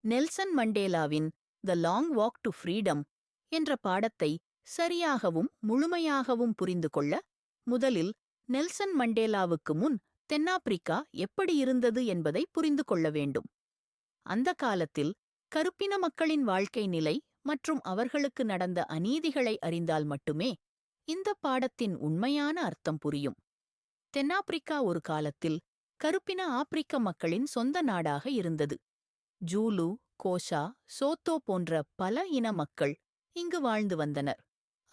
Nelson மண்டேலாவின் the long walk to freedom என்ற பாடத்தை சரியாகவும் முழுமையாகவும் புரிந்து கொள்ள முதலில் நெல்சன் மண்டேலாவுக்கு முன் தென்னாப்பிரிக்கா எப்படி இருந்தது என்பதை புரிந்து கொள்ள வேண்டும். அந்த காலத்தில் கருப்பின மக்களின் வாழ்க்கை நிலை மற்றும் அவர்களுக்கு நடந்த அநீதிகளை அறிந்தால் மட்டுமே இந்த பாடத்தின் உண்மையான அர்த்தம் புரியும். தென்னாப்பிரிக்கா ஒரு காலத்தில் கருப்பின ஆப்பிரிக்க மக்களின் சொந்த நாடாக இருந்தது. ஜூலு, கோஷா, சோத்தோ போன்ற பல இன மக்கள் இங்கு வாழ்ந்து வந்தனர்.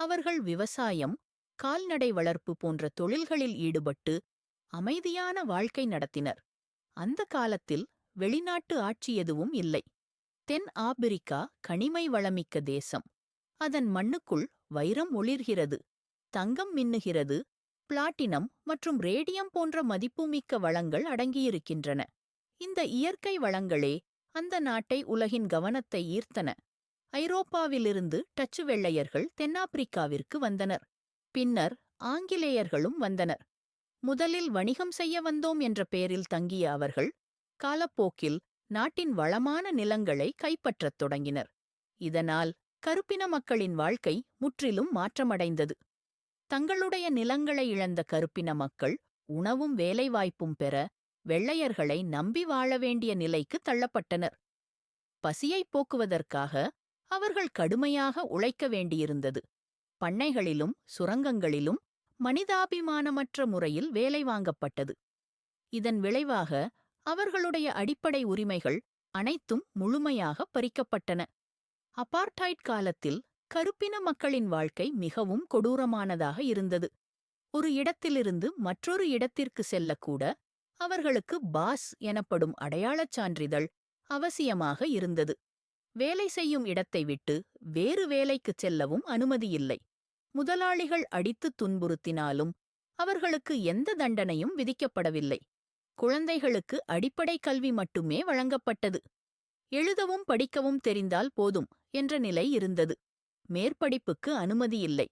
அவர்கள் விவசாயம், கால்நடை வளர்ப்பு போன்ற தொழில்களில் ஈடுபட்டு அமைதியான வாழ்க்கை நடத்தினர். அந்த காலத்தில் வெளிநாட்டு ஆட்சி எதுவும் இல்லை. தென் ஆப்பிரிக்கா கனிமை வளமிக்க தேசம். அதன் மண்ணுக்குள் வைரம் ஒளிர்கிறது, தங்கம் மின்னுகிறது, பிளாட்டினம் மற்றும் ரேடியம் போன்ற மதிப்புமிக்க வளங்கள் அடங்கியிருக்கின்றன. இந்த இயற்கை வளங்களே அந்த நாட்டை உலகின் கவனத்தை ஈர்த்தன. ஐரோப்பாவிலிருந்து டச்சு வெள்ளையர்கள் தென்னாப்பிரிக்காவிற்கு வந்தனர். பின்னர் ஆங்கிலேயர்களும் வந்தனர். முதலில் வணிகம் செய்ய வந்தோம் என்ற பெயரில் தங்கிய அவர்கள் காலப்போக்கில் நாட்டின் வளமான நிலங்களை கைப்பற்றத் தொடங்கினர். இதனால் கருப்பின மக்களின் வாழ்க்கை முற்றிலும் மாற்றமடைந்தது. தங்களுடைய நிலங்களை இழந்த கருப்பின மக்கள் உணவும் வேலைவாய்ப்பும் பெற வெள்ளையர்களை நம்பி வாழ வேண்டிய நிலைக்கு தள்ளப்பட்டனர். பசியைப் போக்குவதற்காக அவர்கள் கடுமையாக உழைக்க வேண்டியிருந்தது. பண்ணைகளிலும் சுரங்கங்களிலும் மனிதாபிமானமற்ற முறையில் வேலை வாங்கப்பட்டது. இதன் விளைவாக அவர்களுடைய அடிப்படை உரிமைகள் அனைத்தும் முழுமையாக பறிக்கப்பட்டன. அபார்டைட் காலத்தில் கருப்பின மக்களின் வாழ்க்கை மிகவும் கொடூரமானதாக இருந்தது. ஒரு இடத்திலிருந்து மற்றொரு இடத்திற்கு செல்லக்கூட அவர்களுக்கு பாஸ் எனப்படும் அடையாளச் சான்றிதழ் அவசியமாக இருந்தது. வேலை செய்யும் இடத்தை விட்டு வேறு வேலைக்குச் செல்லவும் அனுமதியில்லை. முதலாளிகள் அடித்து துன்புறுத்தினாலும் அவர்களுக்கு எந்த தண்டனையும் விதிக்கப்படவில்லை. குழந்தைகளுக்கு அடிப்படை கல்வி மட்டுமே வழங்கப்பட்டது. எழுதவும் படிக்கவும் தெரிந்தால் போதும் என்ற நிலை இருந்தது. மேற்படிப்புக்கு அனுமதியில்லை.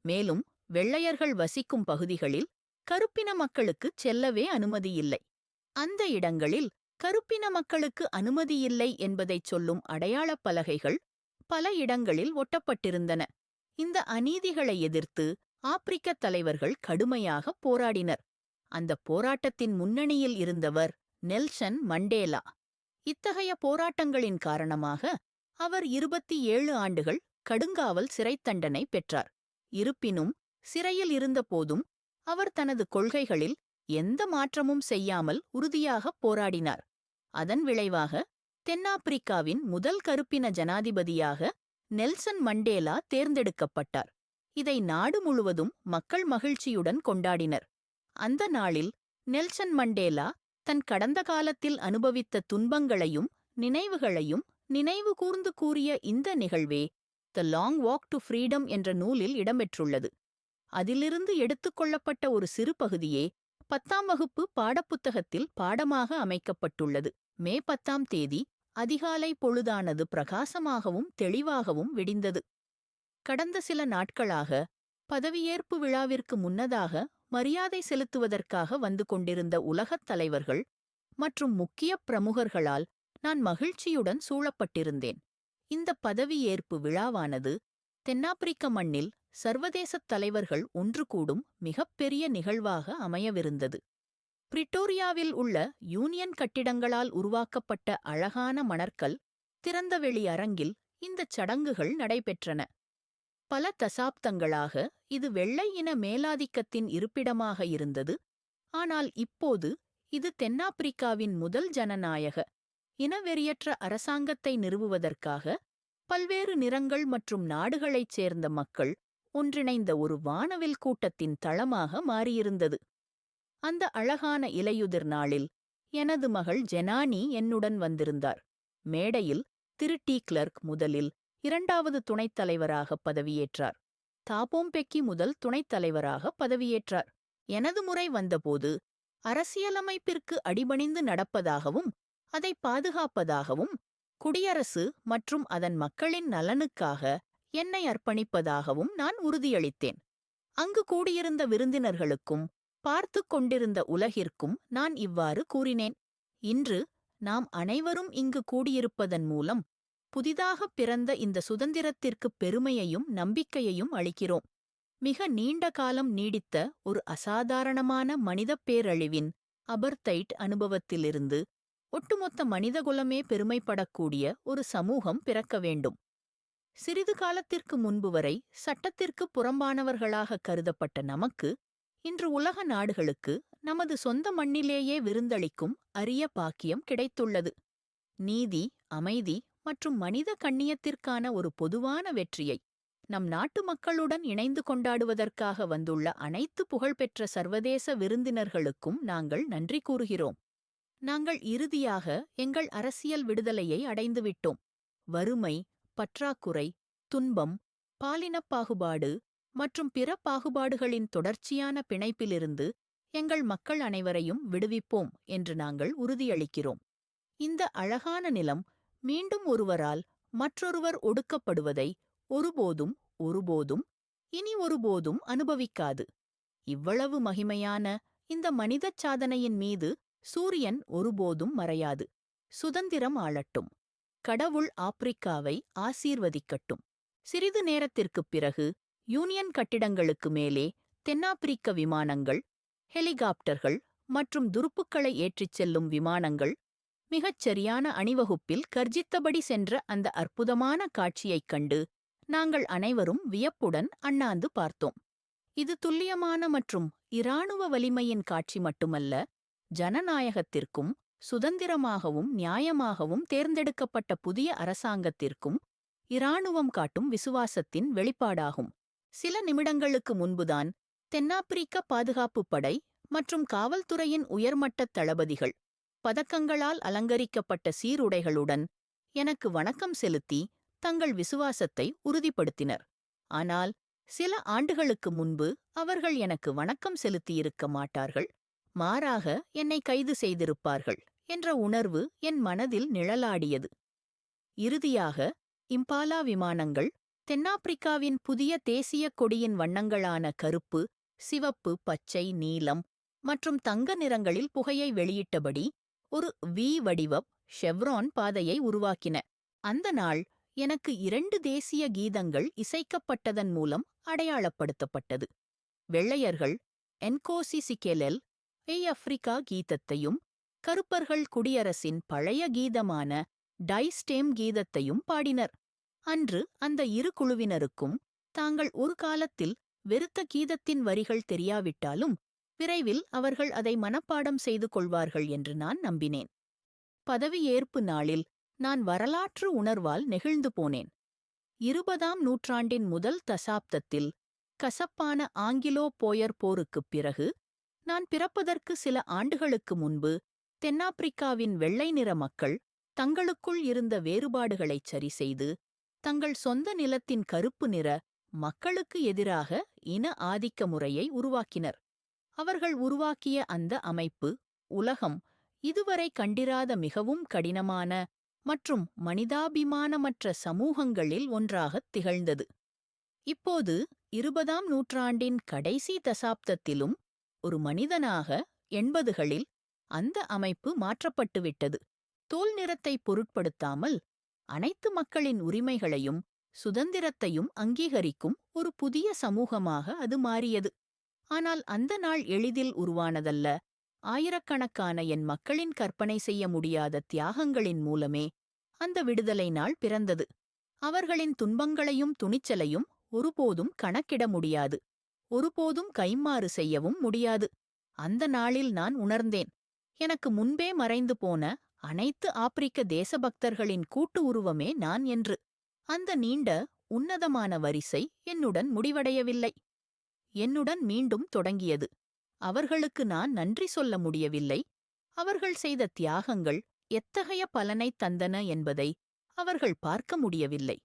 மேலும் வெள்ளையர்கள் வசிக்கும் பகுதிகளில் கருப்பின மக்களுக்கு செல்லவே அனுமதியில்லை. அந்த இடங்களில் கருப்பின மக்களுக்கு அனுமதியில்லை என்பதைச் சொல்லும் அடையாளப் பலகைகள் பல இடங்களில் ஒட்டப்பட்டிருந்தன. இந்த அநீதிகளை எதிர்த்து ஆப்பிரிக்க தலைவர்கள் கடுமையாக போராடினர். அந்த போராட்டத்தின் முன்னணியில் இருந்தவர் நெல்சன் மண்டேலா. இத்தகைய போராட்டங்களின் காரணமாக அவர் 27 ஆண்டுகள் கடுங்காவல் சிறைத் தண்டனை பெற்றார். இருப்பினும் சிறையில் இருந்தபோதும் அவர் தனது கொள்கைகளில் எந்த மாற்றமும் செய்யாமல் உறுதியாகப் போராடினார். அதன் விளைவாக தென்னாப்பிரிக்காவின் முதல் கருப்பின ஜனாதிபதியாக நெல்சன் மண்டேலா தேர்ந்தெடுக்கப்பட்டார். இதை நாடு முழுவதும் மக்கள் மகிழ்ச்சியுடன் கொண்டாடினர். அந்த நாளில் நெல்சன் மண்டேலா தன் கடந்த காலத்தில் அனுபவித்த துன்பங்களையும் நினைவுகளையும் நினைவு கூர்ந்து கூறிய இந்த நிகழ்வே the long walk to freedom என்ற நூலில் இடம்பெற்றுள்ளது. அதிலிருந்து எடுத்துக்கொள்ளப்பட்ட ஒரு சிறு பகுதியே 10ஆம் வகுப்பு பாடப்புத்தகத்தில் பாடமாக அமைக்கப்பட்டுள்ளது. மே 10ஆம் தேதி அதிகாலை பொழுதானது பிரகாசமாகவும் தெளிவாகவும் விடிந்தது. கடந்த சில நாட்களாக பதவியேற்பு விழாவிற்கு முன்னதாக மரியாதை செலுத்துவதற்காக வந்து கொண்டிருந்த உலகத் தலைவர்கள் மற்றும் முக்கிய பிரமுகர்களால் நான் மகிழ்ச்சியுடன் சூழப்பட்டிருந்தேன். இந்த பதவியேற்பு விழாவானது தென்னாப்பிரிக்க மண்ணில் சர்வதேசத் தலைவர்கள் ஒன்று கூடும் மிகப்பெரிய நிகழ்வாக அமையவிருந்தது. பிரிட்டோரியாவில் உள்ள யூனியன் கட்டிடங்களால் உருவாக்கப்பட்ட அழகான மணற்கல் திறந்தவெளி அரங்கில் இந்தச் சடங்குகள் நடைபெற்றன. பல தசாப்தங்களாக இது வெள்ளை இன மேலாதிக்கத்தின் இருப்பிடமாக இருந்தது. ஆனால் இப்போது இது தென்னாப்பிரிக்காவின் முதல் ஜனநாயக இனவெறியற்ற அரசாங்கத்தை நிறுவுவதற்காக பல்வேறு நிறங்கள் மற்றும் நாடுகளைச் சேர்ந்த மக்கள் ஒன்றிணைந்த ஒரு வானவில் கூட்டத்தின் தளமாக மாறியிருந்தது. அந்த அழகான இலையுதிர் நாளில் எனது மகள் ஜெனானி என்னுடன் வந்திருந்தார். மேடையில் திரு டி கிளர்க் முதலில் 2வது துணைத் தலைவராக பதவியேற்றார். தாபோ பெக்கி முதல் துணைத் தலைவராக பதவியேற்றார். எனது முறை வந்தபோது அரசியலமைப்பிற்கு அடிபணிந்து நடப்பதாகவும் அதை பாதுகாப்பதாகவும் குடியரசு மற்றும் அதன் மக்களின் நலனுக்காக என்னை அர்ப்பணிப்பதாகவும் நான் உறுதியளித்தேன். அங்கு கூடியிருந்த விருந்தினர்களுக்கும் பார்த்துக் கொண்டிருந்த உலகிற்கும் நான் இவ்வாறு கூறினேன். இன்று நாம் அனைவரும் இங்கு கூடியிருப்பதன் மூலம் புதிதாகப் பிறந்த இந்த சுதந்திரத்திற்குப் பெருமையையும் நம்பிக்கையையும் அளிக்கிறோம். மிக நீண்ட காலம் நீடித்த ஒரு அசாதாரணமான மனிதப் பேரழிவின் அபர்தைட் அனுபவத்திலிருந்து ஒட்டுமொத்த மனிதகுலமே பெருமைப்படக்கூடிய ஒரு சமூகம் பிறக்க வேண்டும். சிறிது காலத்திற்கு முன்பு வரை சட்டத்திற்கு புறம்பானவர்களாக கருதப்பட்ட நமக்கு இன்று உலக நாடுகளுக்கு நமது சொந்த மண்ணிலேயே விருந்தளிக்கும் அரிய பாக்கியம் கிடைத்துள்ளது. நீதி, அமைதி மற்றும் மனித கண்ணியத்திற்கான ஒரு பொதுவான வெற்றியை நம் நாட்டு மக்களுடன் இணைந்து கொண்டாடுவதற்காக வந்துள்ள அனைத்து புகழ்பெற்ற சர்வதேச விருந்தினர்களுக்கும் நாங்கள் நன்றி கூறுகிறோம். நாங்கள் இறுதியாக எங்கள் அரசியல் விடுதலையை அடைந்துவிட்டோம். வறுமை, பற்றாக்குறை, துன்பம், பாலினப் பாகுபாடு மற்றும் பிற பாகுபாடுகளின் தொடர்ச்சியான பிணைப்பிலிருந்து எங்கள் மக்கள் அனைவரையும் விடுவிப்போம் என்று நாங்கள் உறுதியளிக்கிறோம். இந்த அழகான நிலம் மீண்டும் ஒருவரால் மற்றொருவர் ஒடுக்கப்படுவதை ஒருபோதும் ஒருபோதும் இனி ஒருபோதும் அனுபவிக்காது. இவ்வளவு மகிமையான இந்த மனிதச் சாதனையின் மீது சூரியன் ஒருபோதும் மறையாது. சுதந்திரம் ஆளட்டும். கடவுள் ஆப்பிரிக்காவை ஆசீர்வதிக்கட்டும். சிறிது நேரத்திற்குப் பிறகு யூனியன் கட்டிடங்களுக்கு மேலே தென்னாப்பிரிக்க விமானங்கள், ஹெலிகாப்டர்கள் மற்றும் துருப்புக்களை ஏற்றிச் செல்லும் விமானங்கள் மிகச் சரியான அணிவகுப்பில் கர்ஜித்தபடி சென்ற அந்த அற்புதமான காட்சியைக் கண்டு நாங்கள் அனைவரும் வியப்புடன் அண்ணாந்து பார்த்தோம். இது துல்லியமான மற்றும் இராணுவ வலிமையின் காட்சி மட்டுமல்ல, ஜனநாயகத்திற்கும் சுதந்திரமாகவும் நியாயமாகவும் தேர்ந்தெடுக்கப்பட்ட புதிய அரசாங்கத்திற்கும் இராணுவம் காட்டும் விசுவாசத்தின் வெளிப்பாடாகும். சில நிமிடங்களுக்கு முன்புதான் தென்னாப்பிரிக்க பாதுகாப்புப் படை மற்றும் காவல்துறையின் உயர்மட்டத் தளபதிகள் பதக்கங்களால் அலங்கரிக்கப்பட்ட சீருடைகளுடன் எனக்கு வணக்கம் செலுத்தி தங்கள் விசுவாசத்தை உறுதிப்படுத்தினர். ஆனால் சில ஆண்டுகளுக்கு முன்பு அவர்கள் எனக்கு வணக்கம் செலுத்தியிருக்க மாட்டார்கள், மாறாக என்னை கைது செய்திருப்பார்கள் என்ற உணர்வு என் மனதில் நிழலாடியது. இறுதியாக இம்பாலா விமானங்கள் தென்னாப்பிரிக்காவின் புதிய தேசிய கொடியின் வண்ணங்களான கருப்பு, சிவப்பு, பச்சை, நீலம் மற்றும் தங்க நிறங்களில் புகையை வெளியிட்டபடி ஒரு வி வடிவ ஷெவ்ரான் பாதையை உருவாக்கின. அந்த நாள் எனக்கு 2 தேசிய கீதங்கள் இசைக்கப்பட்டதன் மூலம் அடையாளப்படுத்தப்பட்டது. வெள்ளையர்கள் என்கோசி சிகெலெல் ஏ அஃப்ரிக்கா கீதத்தையும் கருப்பர்கள் குடியரசின் பழைய கீதமான டை ஸ்டேம் கீதத்தையும் பாடினர். அன்று அந்த இரு குழுவினருக்கும் தாங்கள் ஒரு காலத்தில் வெறுத்த கீதத்தின் வரிகள் தெரியாவிட்டாலும் விரைவில் அவர்கள் அதை மனப்பாடம் செய்து கொள்வார்கள் என்று நான் நம்பினேன். பதவியேற்பு நாளில் நான் வரலாற்று உணர்வால் நெகிழ்ந்து போனேன். 20ஆம் நூற்றாண்டின் முதல் தசாப்தத்தில் கசப்பான ஆங்கிலோ-போயர் போருக்குப் பிறகு நான் பிறப்பதற்கு சில ஆண்டுகளுக்கு முன்பு தென்னாப்பிரிக்காவின் வெள்ளை நிற மக்கள் தங்களுக்குள் இருந்த வேறுபாடுகளைச் சரிசெய்து தங்கள் சொந்த நிலத்தின் கருப்பு நிற மக்களுக்கு எதிராக இன ஆதிக்க முறையை உருவாக்கினர். அவர்கள் உருவாக்கிய அந்த அமைப்பு உலகம் இதுவரை கண்டிராத மிகவும் கடினமான மற்றும் மனிதாபிமானமற்ற சமூகங்களில் ஒன்றாகத் திகழ்ந்தது. இப்போது 20ஆம் நூற்றாண்டின் கடைசி தசாப்தத்திலும் ஒரு மனிதனாக 80களில் அந்த அமைப்பு மாற்றப்பட்டுவிட்டது. தோல் நிறத்தை பொருட்படுத்தாமல் அனைத்து மக்களின் உரிமைகளையும் சுதந்திரத்தையும் அங்கீகரிக்கும் ஒரு புதிய சமூகமாக அது மாறியது. ஆனால் அந்த நாள் எளிதில் உருவானதல்ல. ஆயிரக்கணக்கான என் மக்களின் கற்பனை செய்ய முடியாத தியாகங்களின் மூலமே அந்த விடுதலை நாள் பிறந்தது. அவர்களின் துன்பங்களையும் துணிச்சலையும் ஒருபோதும் கணக்கிட முடியாது, ஒருபோதும் கைம்மாறு செய்யவும் முடியாது. அந்த நாளில் நான் உணர்ந்தேன், எனக்கு முன்பே மறைந்து போன அனைத்து ஆப்பிரிக்க தேசபக்தர்களின் கூட்டு உருவமே நான் என்று. அந்த நீண்ட உன்னதமான வரிசை என்னுடன் முடிவடையவில்லை, என்னுடன் மீண்டும் தொடங்கியது. அவர்களுக்கு நான் நன்றி சொல்ல முடியவில்லை. அவர்கள் செய்த தியாகங்கள் எத்தகைய பலனைத் தந்தன என்பதை அவர்கள் பார்க்க முடியவில்லை.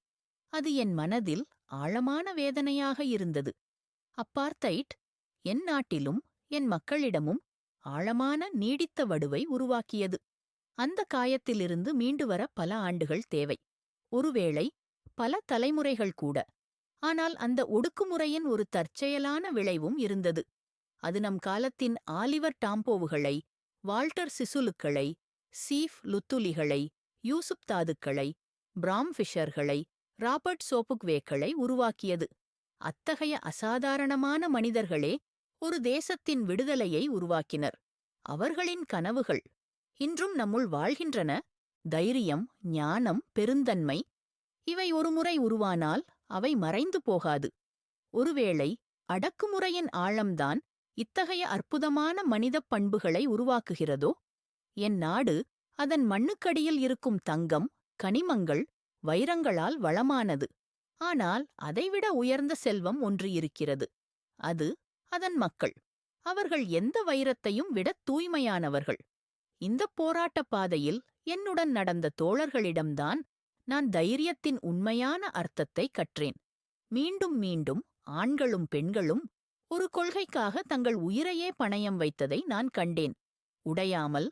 அது என் மனதில் ஆழமான வேதனையாக இருந்தது. அப்பார்த்தைட் என் நாட்டிலும் என் மக்களிடமும் ஆழமான நீடித்த வடுவை உருவாக்கியது. அந்த காயத்திலிருந்து மீண்டு வர பல ஆண்டுகள் தேவை, ஒருவேளை பல தலைமுறைகள் கூட. ஆனால் அந்த ஒடுக்குமுறையின் ஒரு தற்செயலான விளைவும் இருந்தது. அது நம் காலத்தின் ஆலிவர் டாம்போவுகளை, வால்டர் சிசுலுக்களை சீஃப் லுத்துலிகளை, யூசுப் தாதுக்களை, பிராம் ஃபிஷர்களை, ராபர்ட் சோபுக்வேக்களை உருவாக்கியது. அத்தகைய அசாதாரணமான மனிதர்களே ஒரு தேசத்தின் விடுதலையை உருவாக்கினர். அவர்களின் கனவுகள் இன்றும் நம்முள் வாழ்கின்றன. தைரியம், ஞானம், பெருந்தன்மை இவை ஒருமுறை உருவானால் அவை மறைந்து போகாது. ஒருவேளை அடக்குமுறையின் ஆழம்தான் இத்தகைய அற்புதமான மனிதப் பண்புகளை உருவாக்குகிறதோ? என் நாடு அதன் மண்ணுக்கடியில் இருக்கும் தங்கம், கனிமங்கள், வைரங்களால் வளமானது. ஆனால் அதைவிட உயர்ந்த செல்வம் ஒன்று இருக்கிறது. அது அதன் மக்கள். அவர்கள் எந்த வைரத்தையும் விட தூய்மையானவர்கள். இந்தப் போராட்டப் பாதையில் என்னுடன் நடந்த தோழர்களிடம்தான் நான் தைரியத்தின் உண்மையான அர்த்தத்தை கற்றேன். மீண்டும் மீண்டும் ஆண்களும் பெண்களும் ஒரு கொள்கைக்காக தங்கள் உயிரையே பணயம் வைத்ததை நான் கண்டேன். உடையாமல்,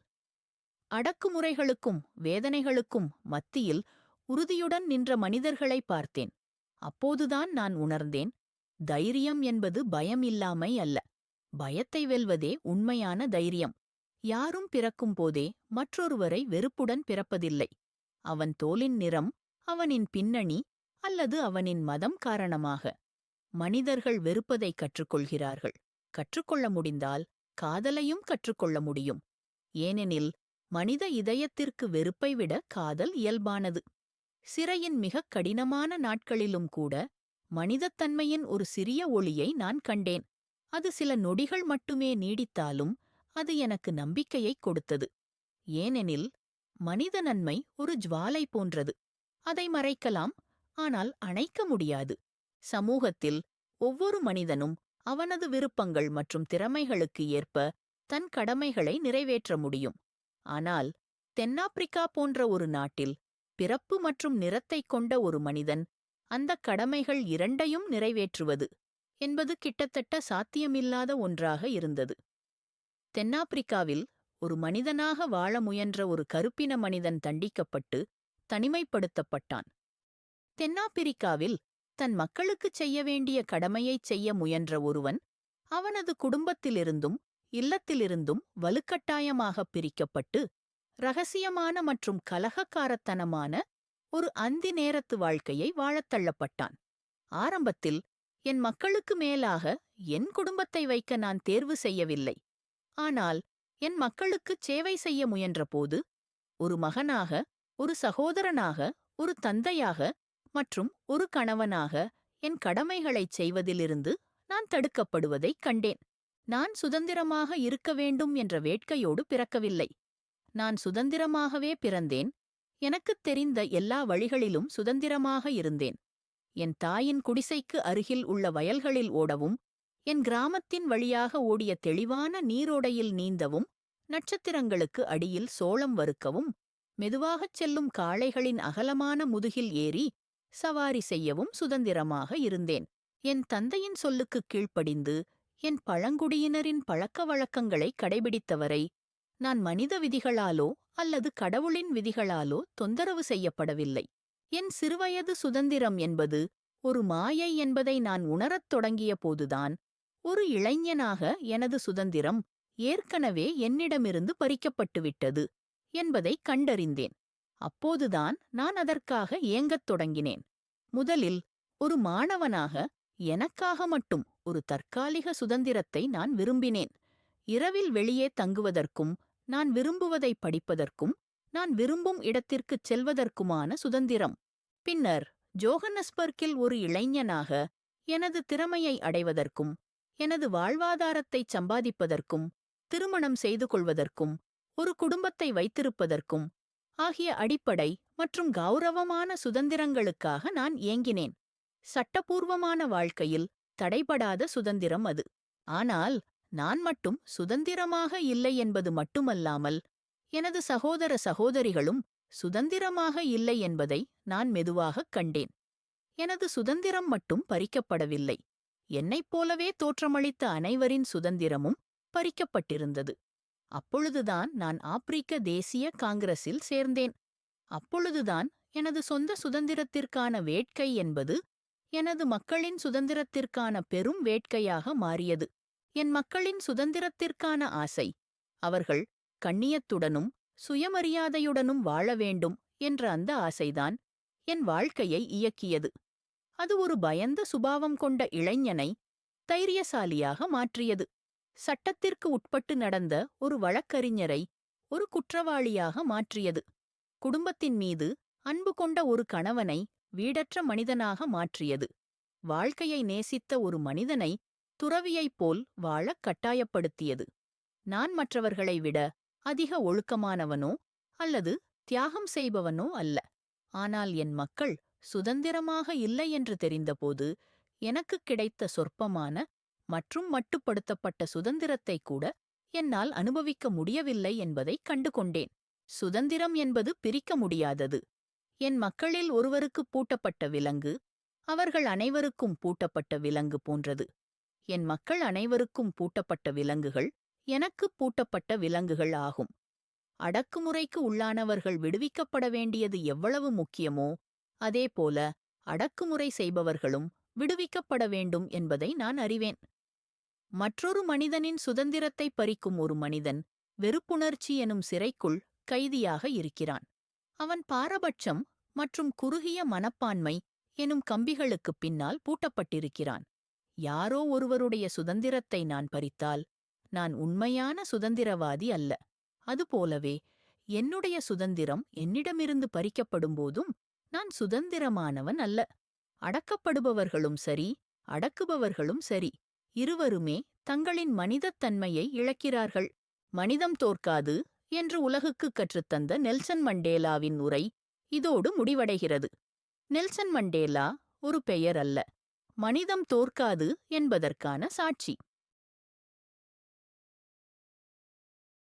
அடக்குமுறைகளுக்கும் வேதனைகளுக்கும் மத்தியில் உறுதியுடன் நின்ற மனிதர்களை பார்த்தேன். அப்போதுதான் நான் உணர்ந்தேன், தைரியம் என்பது பயம் இல்லாமை அல்ல. பயத்தை வெல்வதே உண்மையான தைரியம். யாரும் பிறக்கும் போதே மற்றொருவரை வெறுப்புடன் பிறப்பதில்லை. அவன் தோலின் நிறம், அவனின் பின்னணி அல்லது அவனின் மதம் காரணமாக. மனிதர்கள் வெறுப்பதை கற்றுக்கொள்கிறார்கள். கற்றுக்கொள்ள முடிந்தால் காதலையும் கற்றுக்கொள்ள முடியும். ஏனெனில் மனித இதயத்திற்கு வெறுப்பை விட காதல் இயல்பானது. சிறையின் மிகக் கடினமான நாட்களிலும் கூட மனிதத்தன்மையின் ஒரு சிறிய ஒளியை நான் கண்டேன். அது சில நொடிகள் மட்டுமே நீடித்தாலும் அது எனக்கு நம்பிக்கையைக் கொடுத்தது. ஏனெனில் மனித நன்மை ஒரு ஜுவாலை போன்றது. அதை மறைக்கலாம், ஆனால் அணைக்க முடியாது. சமூகத்தில் ஒவ்வொரு மனிதனும் அவனது விருப்பங்கள் மற்றும் திறமைகளுக்கு ஏற்ப தன் கடமைகளை நிறைவேற்ற முடியும். ஆனால் தென்னாப்பிரிக்கா போன்ற ஒரு நாட்டில் பிறப்பு மற்றும் நிறத்தைக் கொண்ட ஒரு மனிதன் அந்தக் கடமைகள் இரண்டையும் நிறைவேற்றுவது என்பது கிட்டத்தட்ட சாத்தியமில்லாத ஒன்றாக இருந்தது. தென்னாப்பிரிக்காவில் ஒரு மனிதனாக வாழ முயன்ற ஒரு கருப்பின மனிதன் தண்டிக்கப்பட்டு தனிமைப்படுத்தப்பட்டான். தென்னாப்பிரிக்காவில் தன் மக்களுக்குச் செய்ய வேண்டிய கடமையைச் செய்ய முயன்ற ஒருவன் அவனது குடும்பத்திலிருந்தும் இல்லத்திலிருந்தும் வலுக்கட்டாயமாகப் பிரிக்கப்பட்டு இரகசியமான மற்றும் கலகக்காரத்தனமான ஒரு அந்தி நேரத்து வாழ்க்கையை வாழத் தள்ளப்பட்டான். ஆரம்பத்தில் என் மக்களுக்கு மேலாக என் குடும்பத்தை வைக்க நான் தேர்வு செய்யவில்லை. ஆனால் என் மக்களுக்குச் சேவை செய்ய முயன்றபோது ஒரு மகனாக, ஒரு சகோதரனாக, ஒரு தந்தையாக மற்றும் ஒரு கணவனாக என் கடமைகளைச் செய்வதிலிருந்து நான் தடுக்கப்படுவதைக் கண்டேன். நான் சுதந்திரமாக இருக்க வேண்டும் என்ற வேட்கையோடு பிறக்கவில்லை. நான் சுதந்திரமாகவே பிறந்தேன். எனக்குத் தெரிந்த எல்லா வழிகளிலும் சுதந்திரமாக இருந்தேன். என் தாயின் குடிசைக்கு அருகில் உள்ள வயல்களில் ஓடவும், என் கிராமத்தின் வழியாக ஓடிய தெளிவான நீரோடையில் நீந்தவும், நட்சத்திரங்களுக்கு அடியில் சோளம் வறுக்கவும், மெதுவாகச் செல்லும் காளைகளின் அகலமான முதுகில் ஏறி சவாரி செய்யவும் சுதந்திரமாக இருந்தேன். என் தந்தையின் சொல்லுக்குக் கீழ்ப்படிந்து என் பழங்குடியினரின் பழக்க வழக்கங்களை கடைபிடித்தவரை நான் மனித விதிகளாலோ அல்லது கடவுளின் விதிகளாலோ தொந்தரவு செய்யப்படவில்லை. என் சிறுவயது சுதந்திரம் என்பது ஒரு மாயை என்பதை நான் உணரத் தொடங்கிய போதுதான், ஒரு இளைஞனாக எனது சுதந்திரம் ஏற்கனவே என்னிடமிருந்து பறிக்கப்பட்டுவிட்டது என்பதைக் கண்டறிந்தேன். அப்போதுதான் நான் அதற்காக ஏங்கத் தொடங்கினேன். முதலில் ஒரு மாணவனாக எனக்காக மட்டும் ஒரு தற்காலிக சுதந்திரத்தை நான் விரும்பினேன். இரவில் வெளியே தங்குவதற்கும், நான் விரும்புவதை படிப்பதற்கும், நான் விரும்பும் இடத்திற்குச் செல்வதற்குமான சுதந்திரம். பின்னர் ஜோகன்னஸ்பர்க்கில் ஒரு இளைஞனாக எனது திறமையை அடைவதற்கும், எனது வாழ்வாதாரத்தைச் சம்பாதிப்பதற்கும், திருமணம் செய்து கொள்வதற்கும், ஒரு குடும்பத்தை வைத்திருப்பதற்கும் ஆகிய அடிப்படை மற்றும் கௌரவமான சுதந்திரங்களுக்காக நான் ஏங்கினேன். சட்டபூர்வமான வாழ்க்கையில் தடைபடாத சுதந்திரம் அது. ஆனால் நான் மட்டும் சுதந்திரமாக இல்லை என்பது மட்டுமல்லாமல், எனது சகோதர சகோதரிகளும் சுதந்திரமாக இல்லை என்பதை நான் மெதுவாகக் கண்டேன். எனது சுதந்திரம் மட்டும் பறிக்கப்படவில்லை. என்னைப் போலவே தோற்றமளித்த அனைவரின் சுதந்திரமும் பறிக்கப்பட்டிருந்தது. அப்பொழுதுதான் நான் ஆப்பிரிக்க தேசிய காங்கிரஸில் சேர்ந்தேன். அப்பொழுதுதான் எனது சொந்த சுதந்திரத்திற்கான வேட்கை என்பது எனது மக்களின் சுதந்திரத்திற்கான பெரும் வேட்கையாக மாறியது. என் மக்களின் சுதந்திரத்திற்கான ஆசை, அவர்கள் கண்ணியத்துடனும் சுயமரியாதையுடனும் வாழ வேண்டும் என்ற அந்த ஆசைதான் என் வாழ்க்கையை இயக்கியது. அது ஒரு பயந்த சுபாவம் கொண்ட இளைஞனை தைரியசாலியாக மாற்றியது. சட்டத்திற்கு உட்பட்டு நடந்த ஒரு வழக்கறிஞரை ஒரு குற்றவாளியாக மாற்றியது. குடும்பத்தின் மீது அன்பு கொண்ட ஒரு கணவனை வீடற்ற மனிதனாக மாற்றியது. வாழ்க்கையை நேசித்த ஒரு மனிதனை துறவியைப் போல் வாழக் கட்டாயப்படுத்தியது. நான் மற்றவர்களை விட அதிக ஒழுக்கமானவனோ அல்லது தியாகம் செய்பவனோ அல்ல. ஆனால் என் மக்கள் சுதந்திரமாக இல்லை என்று தெரிந்தபோது எனக்குக் கிடைத்த சொற்பமான மற்றும் மட்டுப்படுத்தப்பட்ட சுதந்திரத்தை கூட என்னால் அனுபவிக்க முடியவில்லை என்பதைக் கண்டு கொண்டேன். சுதந்திரம் என்பது பிரிக்க முடியாதது. என் மக்களில் ஒருவருக்கு பூட்டப்பட்ட விலங்கு அவர்கள் அனைவருக்கும் பூட்டப்பட்ட விலங்கு போன்றது. என் மக்கள் அனைவருக்கும் பூட்டப்பட்ட விலங்குகள் எனக்குப் பூட்டப்பட்ட விலங்குகள் ஆகும். அடக்குமுறைக்கு உள்ளானவர்கள் விடுவிக்கப்பட வேண்டியது எவ்வளவு முக்கியமோ அதேபோல அடக்குமுறை செய்பவர்களும் விடுவிக்கப்பட வேண்டும் என்பதை நான் அறிவேன். மற்றொரு மனிதனின் சுதந்திரத்தை பறிக்கும் ஒரு மனிதன் வெறுப்புணர்ச்சி எனும் சிறைக்குள் கைதியாக இருக்கிறான். அவன் பாரபட்சம் மற்றும் குறுகிய மனப்பான்மை எனும் கம்பிகளுக்குப் பின்னால் பூட்டப்பட்டிருக்கிறான். யாரோ ஒருவருடைய சுதந்திரத்தை நான் பறித்தால் நான் உண்மையான சுதந்திரவாதி அல்ல. அதுபோலவே என்னுடைய சுதந்திரம் என்னிடமிருந்து பறிக்கப்படும்போதும் நான் சுதந்திரமானவன் அல்ல. அடக்கப்படுபவர்களும் சரி, அடக்குபவர்களும் சரி, இருவருமே தங்களின் மனிதத் தன்மையை இழக்கிறார்கள். மனிதம் தோற்காது என்று உலகுக்குக் கற்றுத்தந்த நெல்சன் மண்டேலாவின் உரை இதோடு முடிவடைகிறது. நெல்சன் மண்டேலா ஒரு பெயர் அல்ல, மனிதம் தோற்காது என்பதற்கான சாட்சி.